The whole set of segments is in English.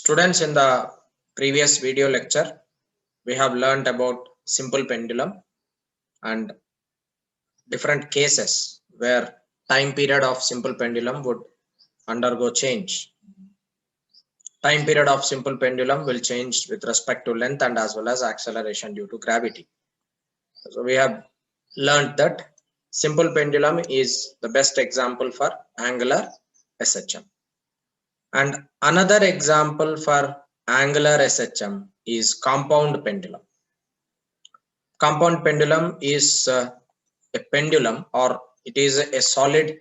Students, in the previous video lecture, we have learned about simple pendulum and different cases where time period of simple pendulum would undergo change. Time period of simple pendulum will change with respect to length and as well as acceleration due to gravity. So we have learned that simple pendulum is the best example for angular SHM. And another example for angular SHM is compound pendulum. Compound pendulum is a pendulum, or it is a solid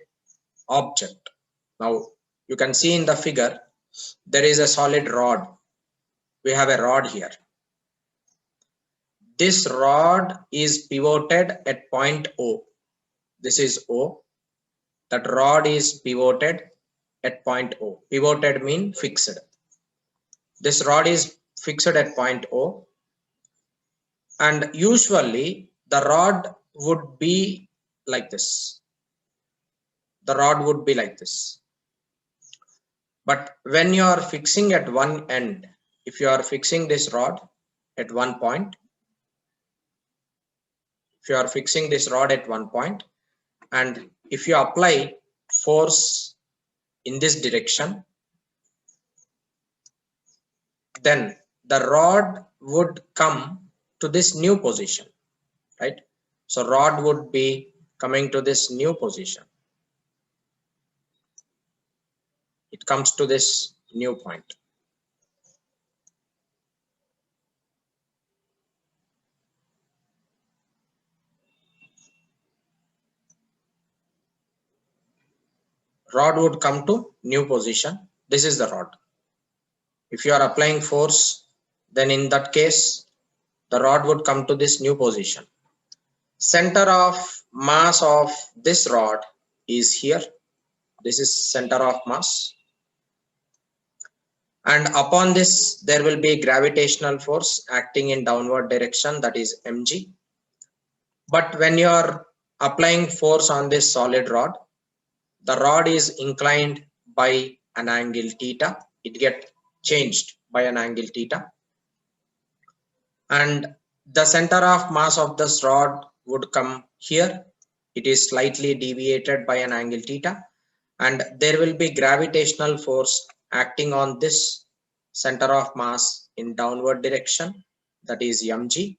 object. Now you can see in the figure there is a solid rod. We have a rod here. This rod is pivoted at point O. This is O. That rod is pivoted at point O. Pivoted means fixed. This rod is fixed at point O, and usually the rod would be like this. The rod would be like this. But when you are fixing at one end, if you are fixing this rod at one point, and if you apply force in this direction, then the rod would come to this new position, right? So rod would be coming to this new position. It comes to this new point. Rod would come to new position. This is the rod. If you are applying force, then in that case the rod would come to this new position. Center of mass of this rod is here. This is center of mass, and upon this there will be gravitational force acting in downward direction, that is mg. But when you are applying force on this solid rod, the rod is inclined by an angle theta. It gets changed by an angle theta, and the center of mass of this rod would come here. It is slightly deviated by an angle theta, and there will be gravitational force acting on this center of mass in downward direction, that is mg.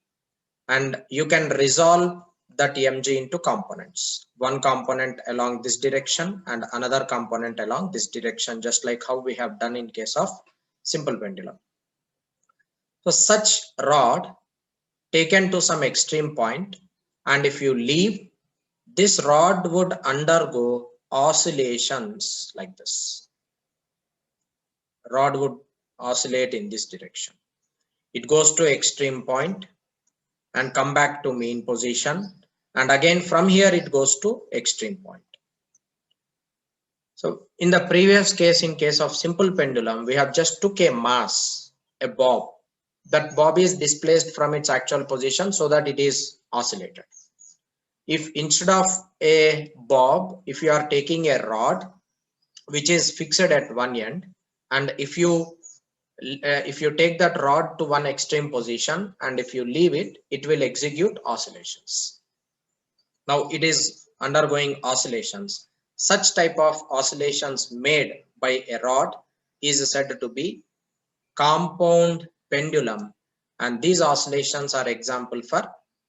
And you can resolve that mg into components. One component along this direction and another component along this direction, just like how we have done in case of simple pendulum. So such rod taken to some extreme point, and if you leave, this rod would undergo oscillations like this. Rod would oscillate in this direction. It goes to extreme point and come back to mean position, and again from here it goes to extreme point. So in the previous case, in case of simple pendulum, we have just took a mass, a bob. That bob is displaced from its actual position so that it is oscillated. If instead of a bob, if you are taking a rod which is fixed at one end, and if you take that rod to one extreme position and if you leave it, it will execute oscillations. Now it is undergoing oscillations. Such type of oscillations made by a rod is said to be compound pendulum, and these oscillations are example for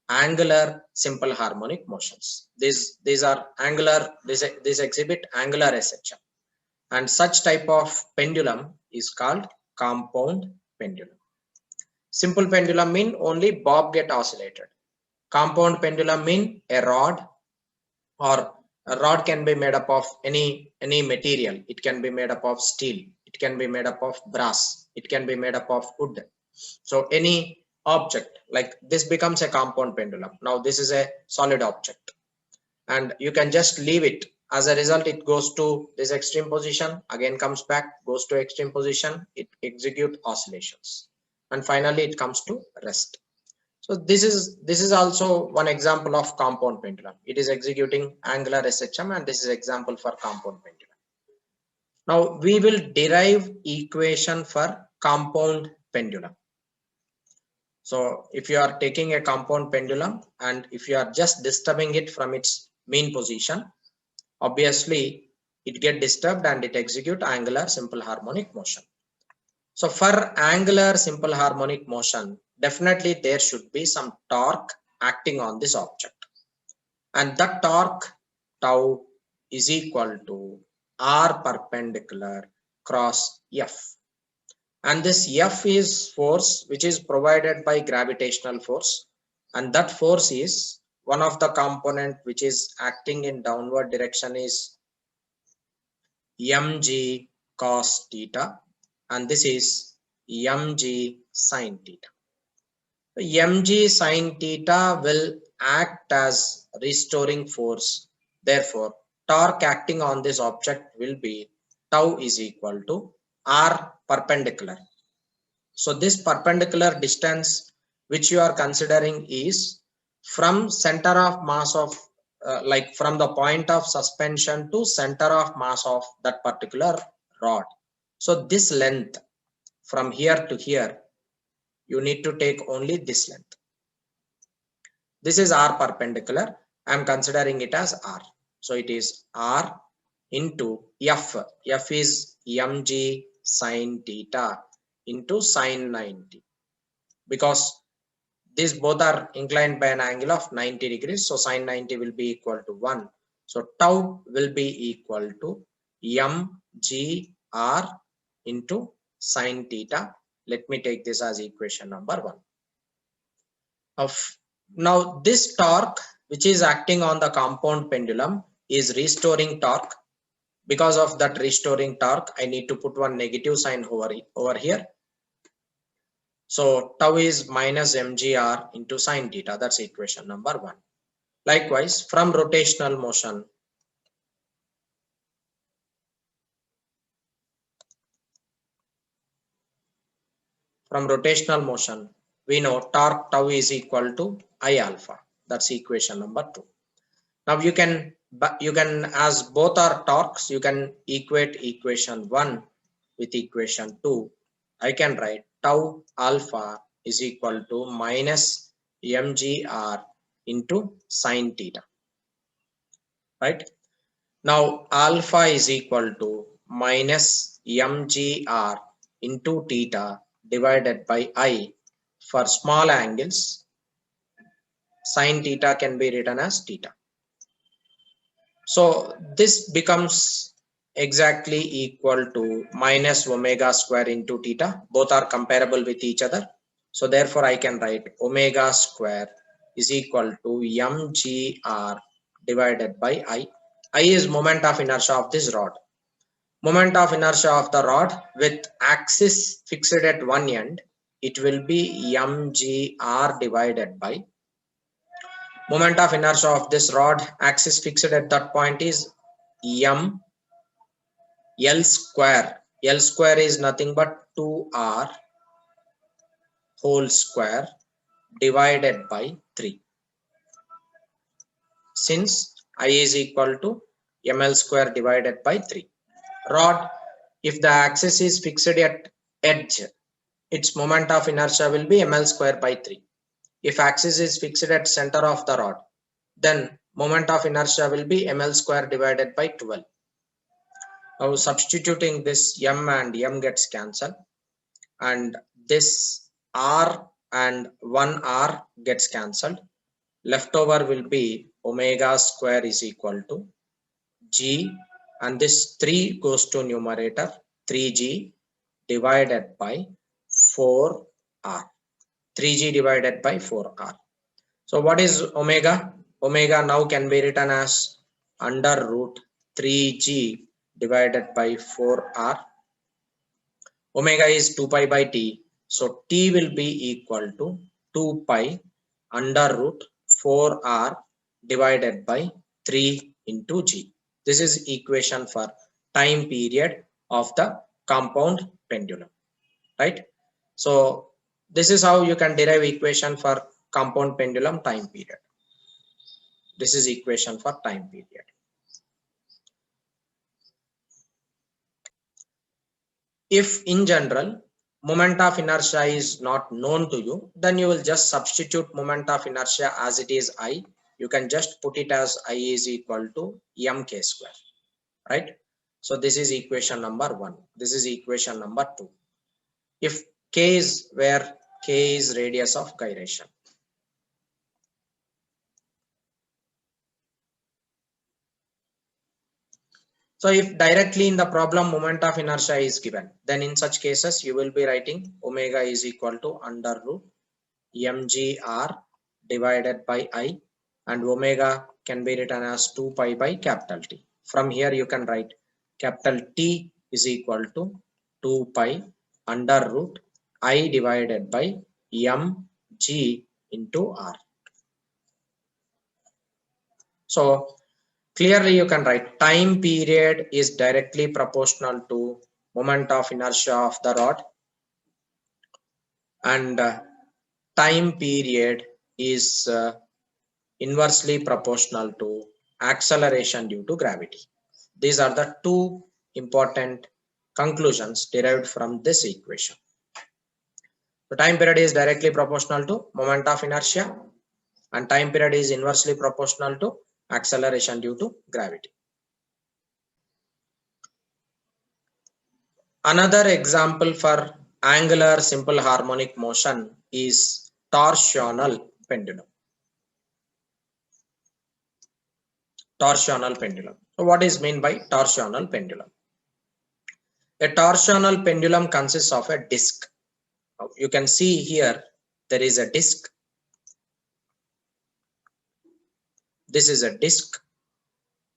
angular simple harmonic motions. These are angular, this exhibit angular SHM, and such type of pendulum is called compound pendulum. Simple pendulum mean only bob get oscillated. Compound pendulum mean a rod, or a rod can be made up of any material. It can be made up of steel, it can be made up of brass, it can be made up of wood. So any object like this becomes a compound pendulum. Now this is a solid object and you can just leave it. As a result, it goes to this extreme position, again comes back, goes to extreme position, it executes oscillations, and finally it comes to rest. So this is also one example of compound pendulum. It is executing angular SHM, and this is example for compound pendulum. Now we will derive equation for compound pendulum. So if you are taking a compound pendulum and if you are just disturbing it from its mean position, obviously it get disturbed and it execute angular simple harmonic motion. So for angular simple harmonic motion, definitely there should be some torque acting on this object, and that torque tau is equal to R perpendicular cross F. And this F is force which is provided by gravitational force, and that force is one of the component which is acting in downward direction is mg cos theta, and this is mg sin theta. Mg sin theta will act as restoring force, therefore torque acting on this object will be tau is equal to R perpendicular. So this perpendicular distance which you are considering is from center of mass of like from the point of suspension to center of mass of that particular rod. So this length from here to here, you need to take only this length. This is R perpendicular. I am considering it as R. So it is R into F. F is mg sin theta into sin 90, because these both are inclined by an angle of 90 degrees. So sin 90 will be equal to 1. So tau will be equal to mgr into sin theta. Let me take this as equation number 1. Now this torque which is acting on the compound pendulum is restoring torque. Because of that restoring torque, I need to put one negative sign over here. So tau is minus mgr into sin theta. That's equation number 1. Likewise, from rotational motion, we know torque tau is equal to I alpha. That's equation number 2. Now you can as both are torques, you can equate equation 1 with equation 2. I can write tau alpha is equal to minus mgr into sin theta, right? Now alpha is equal to minus mgr into theta divided by I. For small angles, sin theta can be written as theta. So this becomes exactly equal to minus omega square into theta. Both are comparable with each other. So therefore I can write omega square is equal to mgr divided by I. I is moment of inertia of this rod. Moment of inertia of the rod with axis fixed at one end, it will be mgr divided by moment of inertia of this rod axis fixed at that point is m L square. L square is nothing but 2r whole square divided by 3. Since I is equal to ml square divided by 3. Rod, if the axis is fixed at edge, its moment of inertia will be ml square by 3. If axis is fixed at center of the rod, then moment of inertia will be ml square divided by 12. Now substituting this m and m gets cancelled, and this r and 1r gets cancelled. Leftover will be omega square is equal to g, and this 3 goes to numerator, 3g divided by 4r. 3g divided by 4r. So what is omega? Omega now can be written as under root 3g divided by 4r. Omega is 2 pi by t. So t will be equal to 2 pi under root 4r divided by 3 into g. This is equation for time period of the compound pendulum, right? So this is how you can derive equation for compound pendulum time period. This is equation for time period. If in general moment of inertia is not known to you, then you will just substitute moment of inertia as it is I. You can just put it as I is equal to mk square, right? So this is equation number 1. This is equation number 2. If k is where k is radius of gyration. So if directly in the problem moment of inertia is given, then in such cases you will be writing omega is equal to under root mgr divided by I, and omega can be written as 2 pi by capital T. From here you can write capital T is equal to 2 pi under root I divided by mg into r. So clearly you can write time period is directly proportional to moment of inertia of the rod, and time period is inversely proportional to acceleration due to gravity. These are the two important conclusions derived from this equation. The time period is directly proportional to moment of inertia, and time period is inversely proportional to acceleration due to gravity. Another example for angular simple harmonic motion is torsional pendulum. Torsional pendulum. So what is meant by torsional pendulum? A torsional pendulum consists of a disc. Now you can see here there is a disc. This is a disc,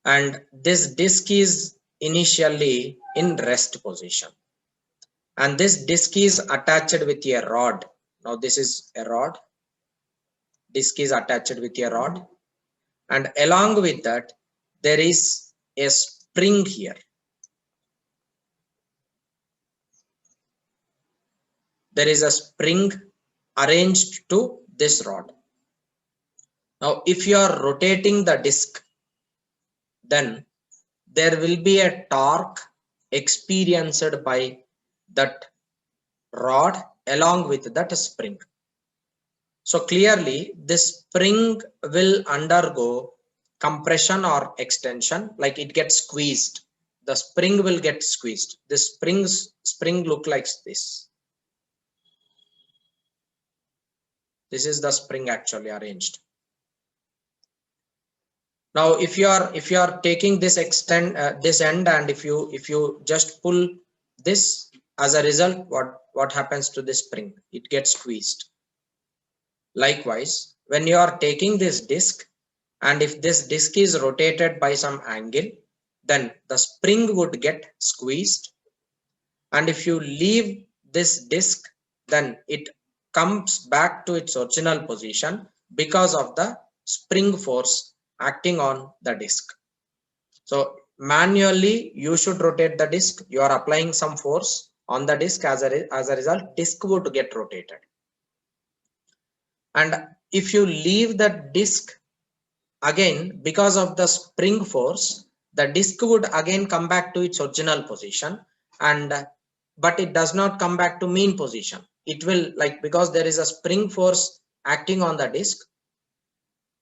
and this disc is initially in rest position, and this disc is attached with a rod. Now this is a rod. Disc is attached with a rod, and along with that there is a spring here. There is a spring arranged to this rod. Now if you are rotating the disc, then there will be a torque experienced by that rod along with that spring. So clearly this spring will undergo compression or extension, like it gets squeezed. The spring will get squeezed. This spring look like this. This is the spring actually arranged. Now if you are taking this this end, and if you just pull this, as a result what happens to this spring? It gets squeezed. Likewise, when you are taking this disc, and if this disc is rotated by some angle, then the spring would get squeezed, and if you leave this disc, then it comes back to its original position because of the spring force acting on the disc. So manually you should rotate the disc. You are applying some force on the disc. As a result, disc would get rotated, and if you leave the disc, again because of the spring force, the disc would again come back to its original position, and but it does not come back to mean position. It will, like, because there is a spring force acting on the disc,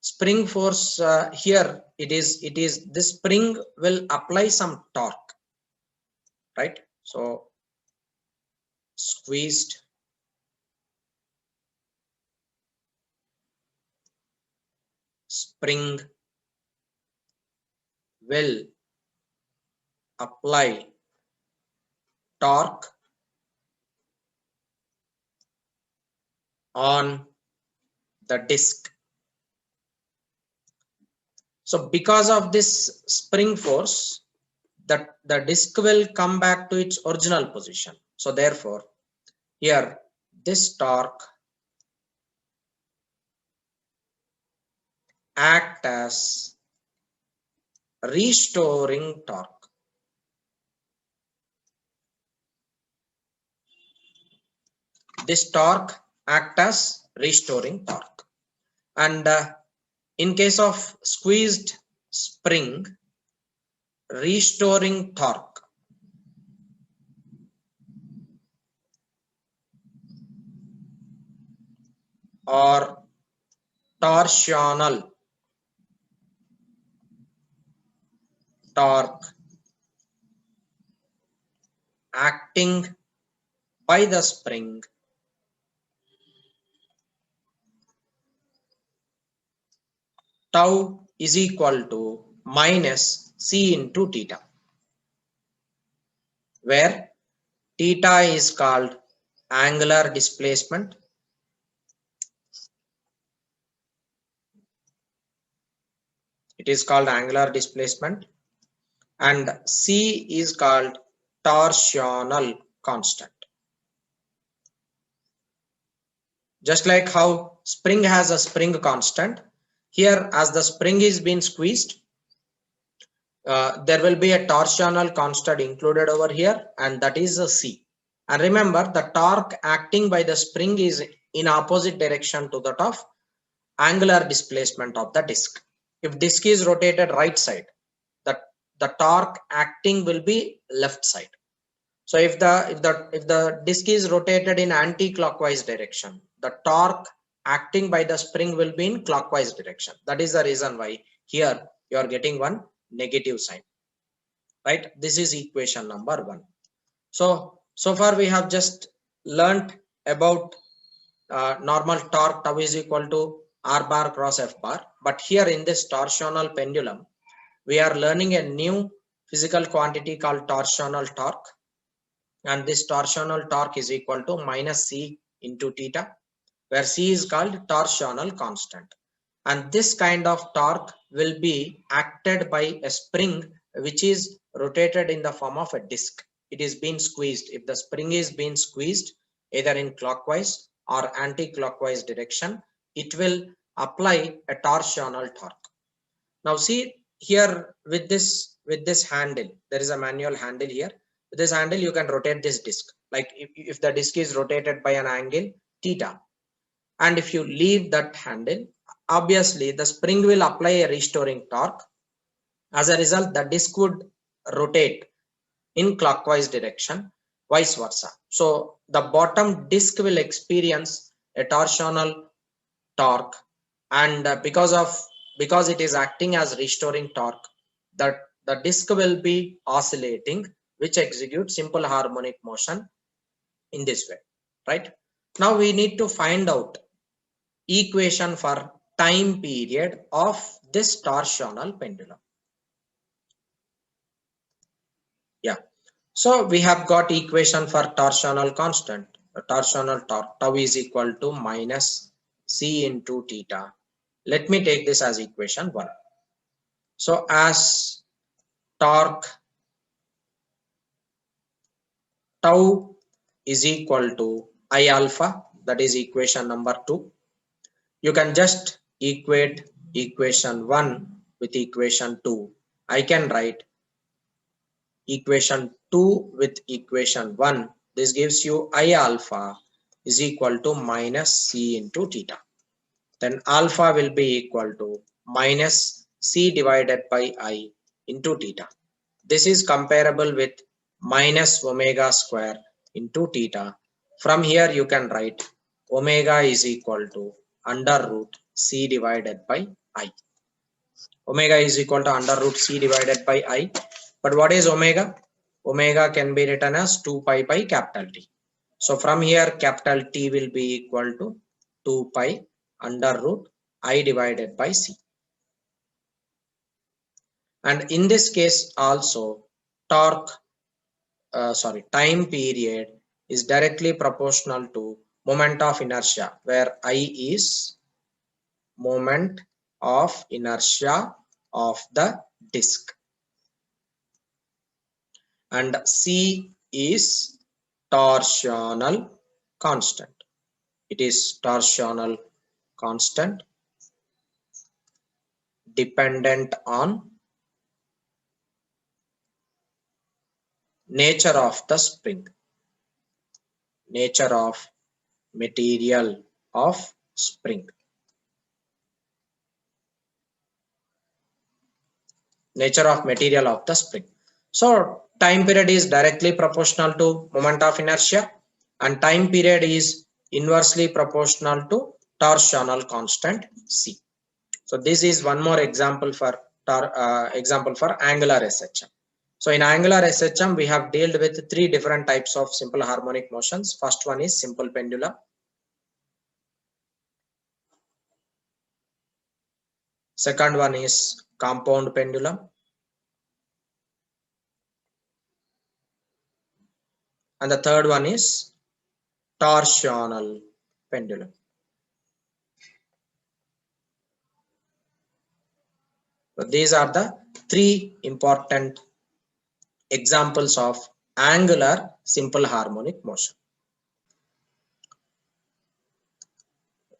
spring force here it is this spring will apply some torque, right? So squeezed spring will apply torque on the disc. So because of this spring force, the disc will come back to its original position. So therefore here this torque act as restoring torque. This torque act as restoring torque, and in case of squeezed spring, restoring torque or torsional torque acting by the spring tau is equal to minus c into theta, where theta is called angular displacement and c is called torsional constant. Just like how spring has a spring constant, here as the spring is being squeezed, there will be a torsional constant included over here, and that is a c. And remember, the torque acting by the spring is in opposite direction to that of angular displacement of the disk. If disk is rotated right side, the torque acting will be left side. So if the disk is rotated in anti-clockwise direction, the torque acting by the spring will be in clockwise direction. That is the reason why here you are getting one negative sign, right? This is equation number 1. So far we have just learnt about normal torque tau is equal to R bar cross F bar. But here in this torsional pendulum, we are learning a new physical quantity called torsional torque. And this torsional torque is equal to minus c into theta, where c is called torsional constant. And this kind of torque will be acted by a spring which is rotated in the form of a disk. It is being squeezed. If the spring is being squeezed either in clockwise or anti-clockwise direction, it will apply a torsional torque. Now see here with this handle, there is a manual handle here. With this handle you can rotate this disk, like if the disk is rotated by an angle theta, and if you leave that handle, obviously the spring will apply a restoring torque. As a result, the disk would rotate in clockwise direction, vice versa. So the bottom disk will experience a torsional torque, and because it is acting as restoring torque, that the disk will be oscillating, which executes simple harmonic motion in this way, right? Now we need to find out equation for time period of this torsional pendulum. Yeah, so we have got equation for torsional constant. Torsional torque tau is equal to minus c into theta. Let me take this as equation 1. So as torque tau is equal to I alpha, that is equation number 2. You can just equate equation 1 with equation 2. I can write equation 2 with equation 1. This gives you I alpha is equal to minus c into theta. Then alpha will be equal to minus c divided by I into theta. This is comparable with minus omega square into theta. From here you can write omega is equal to under root c divided by I. Omega is equal to under root c divided by I. But what is omega? Omega can be written as 2 pi by capital T. So from here capital T will be equal to 2 pi under root I divided by C. And in this case also time period is directly proportional to moment of inertia, where I is moment of inertia of the disk and C is torsional constant. It is torsional constant dependent on nature of the spring, nature of material of spring, nature of material of the spring. So time period is directly proportional to moment of inertia and time period is inversely proportional to torsional constant C. So this is one more example for angular SHM. So in angular SHM, we have dealt with three different types of simple harmonic motions. First one is simple pendulum. Second one is compound pendulum. And the third one is torsional pendulum. So these are the three important examples of angular simple harmonic motion.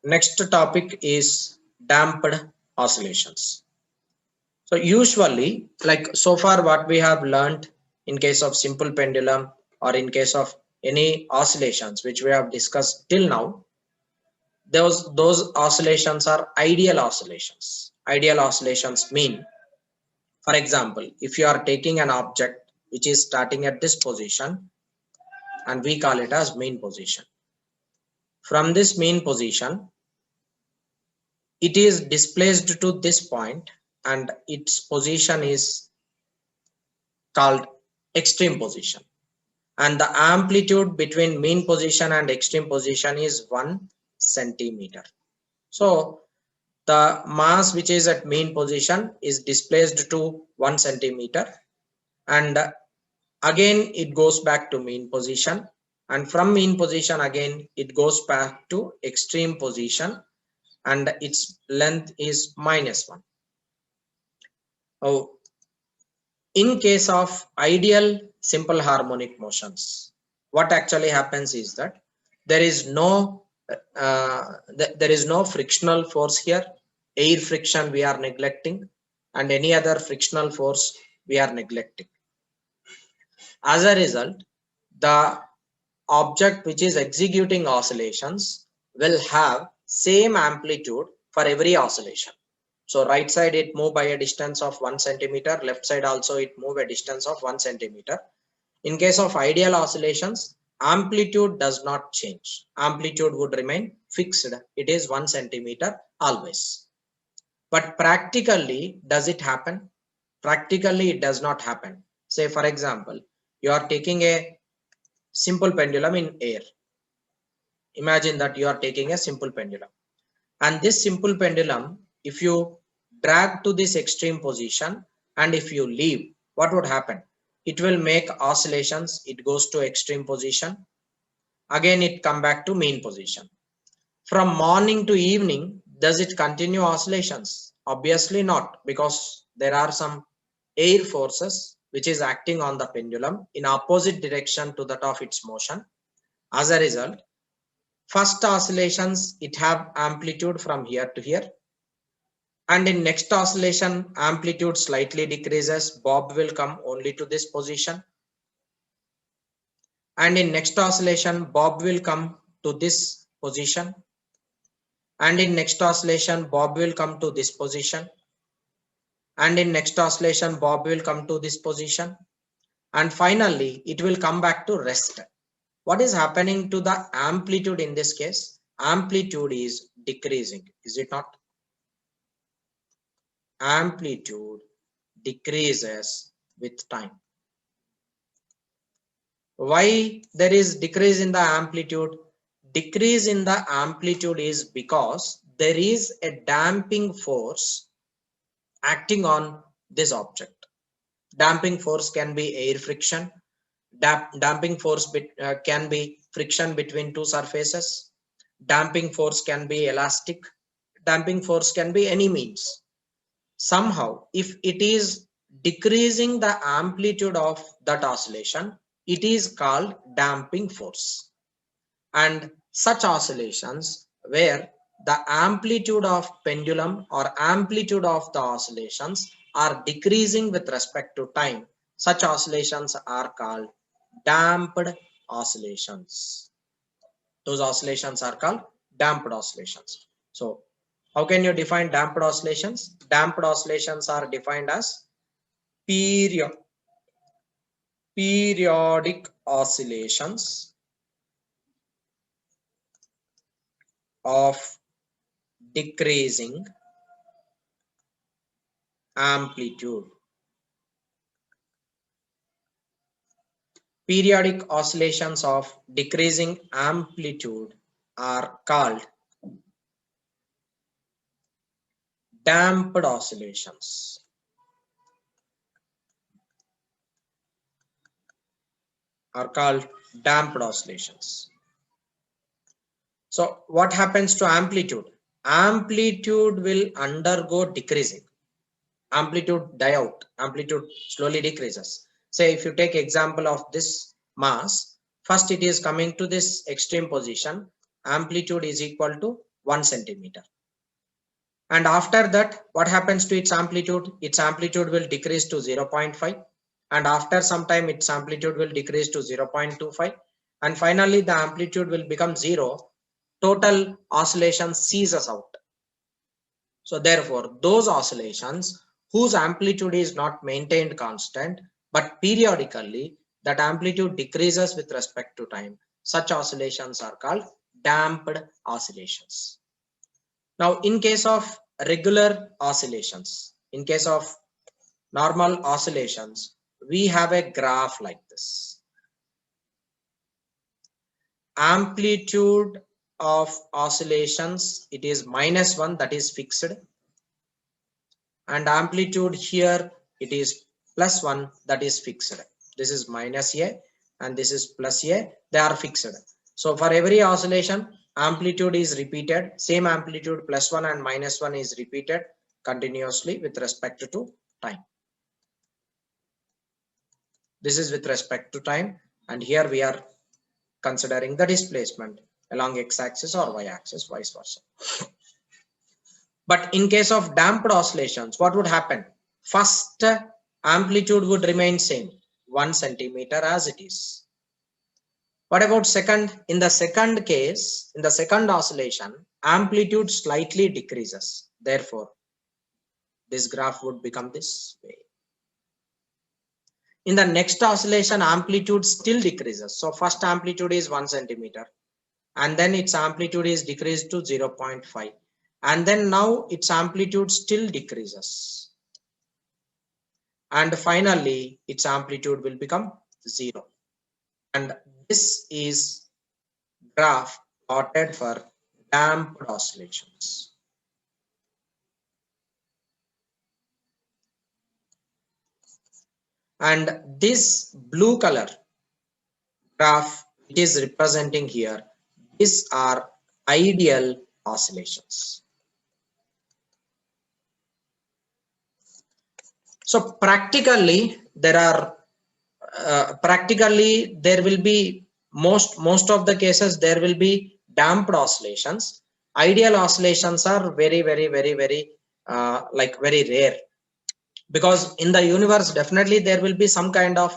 Next topic is damped oscillations. So usually, like so far what we have learned in case of simple pendulum or in case of any oscillations which we have discussed till now, those oscillations are ideal oscillations. Ideal oscillations mean, for example, if you are taking an object which is starting at this position and we call it as mean position. From this mean position, it is displaced to this point and its position is called extreme position. And the amplitude between mean position and extreme position is 1 centimeter. So the mass which is at mean position is displaced to 1 centimeter, and again it goes back to mean position, and from mean position again it goes back to extreme position, and its length is -1. Oh, in case of ideal simple harmonic motions, what actually happens is that there is no frictional force here. Air friction we are neglecting, and any other frictional force we are neglecting. As a result, the object which is executing oscillations will have same amplitude for every oscillation. So right side it move by a distance of 1 centimeter, left side also it move a distance of 1 centimeter. In case of ideal oscillations, amplitude does not change. Amplitude would remain fixed. It is 1 centimeter always. But practically, does it happen? Practically, it does not happen. Say for example, you are taking a simple pendulum in air. Imagine that you are taking a simple pendulum. And this simple pendulum, if you drag to this extreme position and if you leave, what would happen? It will make oscillations. It goes to extreme position. Again, it come back to mean position. From morning to evening, does it continue oscillations? Obviously not, because there are some air forces which is acting on the pendulum in opposite direction to that of its motion. As a result, first oscillations, it have amplitude from here to here. And in next oscillation, amplitude slightly decreases. Bob will come only to this position. And in next oscillation, Bob will come to this position. And in next oscillation, Bob will come to this position. And in next oscillation, Bob will come to this position. And finally, it will come back to rest. What is happening to the amplitude in this case? Amplitude is decreasing, is it not? Amplitude decreases with time. Why there is decrease in the amplitude? Decrease in the amplitude is because there is a damping force acting on this object. Damping force can be air friction. Damping force can be friction between two surfaces. Damping force can be elastic. Damping force can be any means. Somehow, if it is decreasing the amplitude of that oscillation, it is called damping force. And such oscillations where the amplitude of pendulum or amplitude of the oscillations are decreasing with respect to time, such oscillations are called damped oscillations. Those oscillations are called damped oscillations. So how can you define damped oscillations? Damped oscillations are defined as periodic oscillations of decreasing amplitude. Periodic oscillations of decreasing amplitude are called damped oscillations. Are called damped oscillations. So what happens to amplitude? Amplitude will undergo decreasing. Amplitude die out. Amplitude slowly decreases. Say if you take example of this mass, first it is coming to this extreme position. Amplitude is equal to 1 centimeter. And after that, what happens to its amplitude? Its amplitude will decrease to 0.5. And after some time, its amplitude will decrease to 0.25. And finally, the amplitude will become 0. Total oscillation ceases out. So therefore, those oscillations whose amplitude is not maintained constant, but periodically that amplitude decreases with respect to time, such oscillations are called damped oscillations. Now, in case of regular oscillations, in case of normal oscillations, we have a graph like this. Amplitude of oscillations, it is -1, that is fixed. And amplitude here, it is +1, that is fixed. This is -a and this is +a, they are fixed. So for every oscillation, amplitude is repeated, same amplitude +1 and -1 is repeated continuously with respect to time. This is with respect to time, and here we are considering the displacement along x-axis or y-axis, vice versa. But in case of damped oscillations, what would happen? First, amplitude would remain same, 1 centimeter as it is. What about second? In the second case, in the second oscillation, amplitude slightly decreases. Therefore, this graph would become this way. In the next oscillation, amplitude still decreases. So first amplitude is 1 centimeter, and then its amplitude is decreased to 0.5. And then now its amplitude still decreases. And finally, its amplitude will become 0. And this is graph plotted for damped oscillations. And this blue color graph, it is representing here, these are ideal oscillations. So practically there will be most of the cases there will be damped oscillations. Ideal oscillations are very very rare, because in the universe definitely there will be some kind of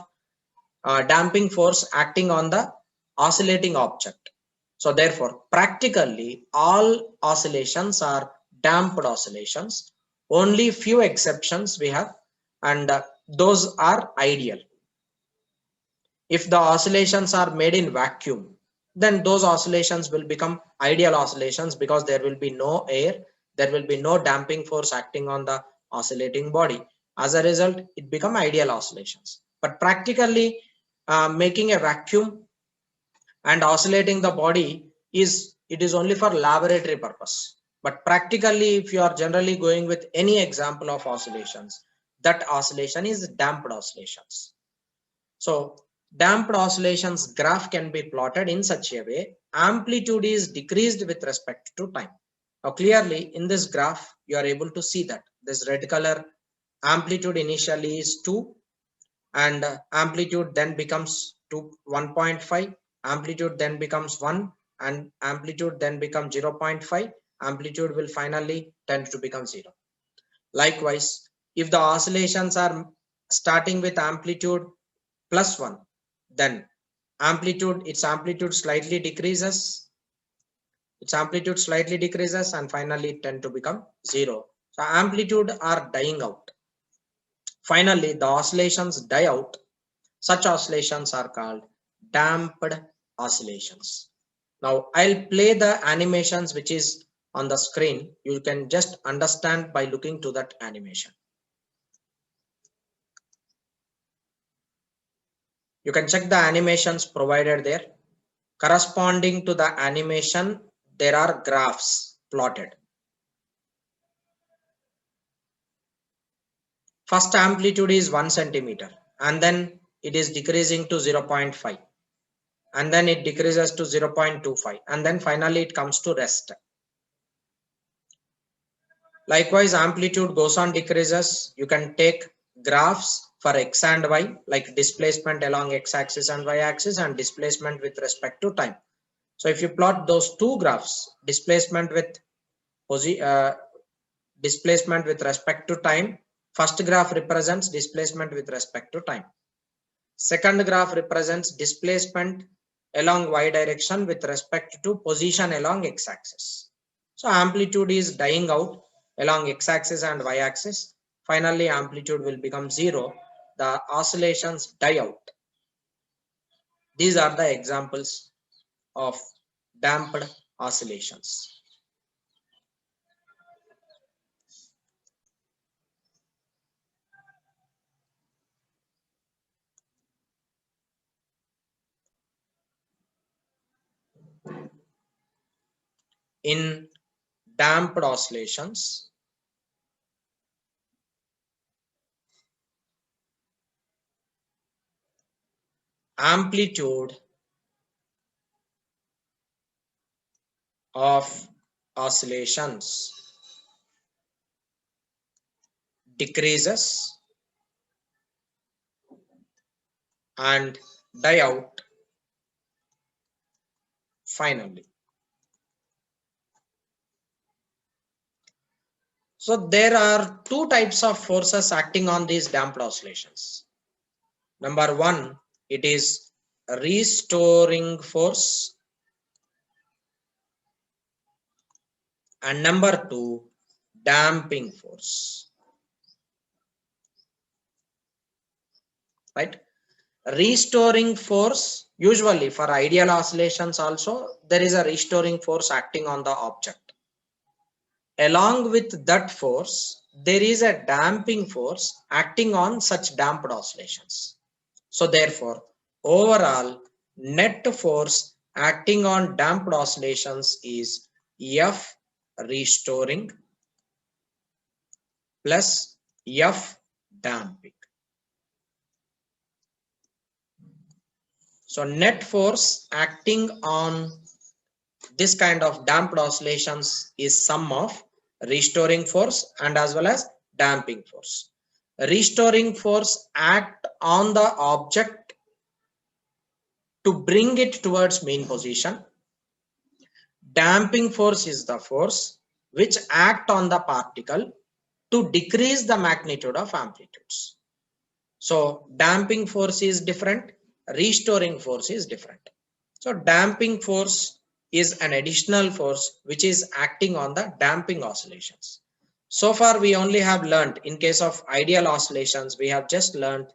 damping force acting on the oscillating object. So therefore practically all oscillations are damped oscillations. Only few exceptions we have, and those are ideal. If the oscillations are made in vacuum, then those oscillations will become ideal oscillations, because there will be no air, there will be no damping force acting on the oscillating body. As a result, it become ideal oscillations. But practically making a vacuum and oscillating the body is only for laboratory purpose. But practically, if you are generally going with any example of oscillations, that oscillation is damped oscillations. So damped oscillations graph can be plotted in such a way, amplitude is decreased with respect to time. Now clearly in this graph, you are able to see that this red color, amplitude initially is 2, and amplitude then becomes 1.5, amplitude then becomes 1, and amplitude then becomes 0.5, amplitude will finally tend to become 0. Likewise, if the oscillations are starting with amplitude +1, then its amplitude slightly decreases, and finally tend to become 0. So amplitude are dying out. Finally, the oscillations die out. Such oscillations are called damped oscillations. Now I'll play the animations which is on the screen. You can just understand by looking to that animation. You can check the animations provided there. Corresponding to the animation, there are graphs plotted. First amplitude is 1 centimeter, and then it is decreasing to 0.5, and then it decreases to 0.25, and then finally it comes to rest. Likewise, amplitude goes on decreases. You can take graphs for x and y, like displacement along x-axis and y-axis, and displacement with respect to time. So if you plot those two graphs, displacement with respect to time, first graph represents displacement with respect to time. Second graph represents displacement along y direction with respect to position along x-axis. So amplitude is dying out along x-axis and y-axis. Finally, amplitude will become 0. The oscillations die out. These are the examples of damped oscillations. In damped oscillations, amplitude of oscillations decreases and die out finally. So there are two types of forces acting on these damped oscillations. Number one, it is restoring force, and number two, damping force. Right? Restoring force, usually for ideal oscillations also, there is a restoring force acting on the object. Along with that force, there is a damping force acting on such damped oscillations. So therefore, overall net force acting on damped oscillations is F restoring plus F damping. So net force acting on this kind of damped oscillations is sum of restoring force and as well as damping force. Restoring force act on the object to bring it towards mean position. Damping force is the force which act on the particle to decrease the magnitude of amplitudes. So damping force is different, restoring force is different. So damping force is an additional force which is acting on the damping oscillations. So far we only have learned, in case of ideal oscillations, we have just learned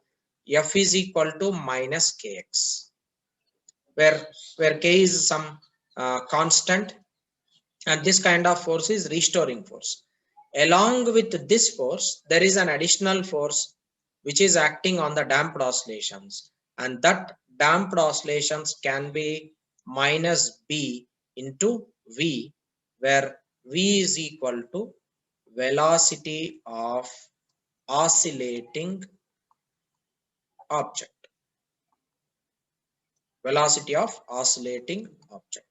F is equal to minus kx, where k is some constant, and this kind of force is restoring force. Along with this force, there is an additional force which is acting on the damped oscillations, and that damped oscillations can be minus b into v, where v is equal to velocity of oscillating object. Velocity of oscillating object.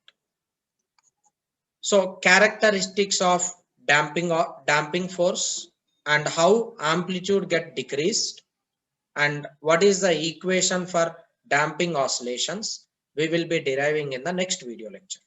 So characteristics of damping force and how amplitude get decreased, and what is the equation for damping oscillations, we will be deriving in the next video lecture.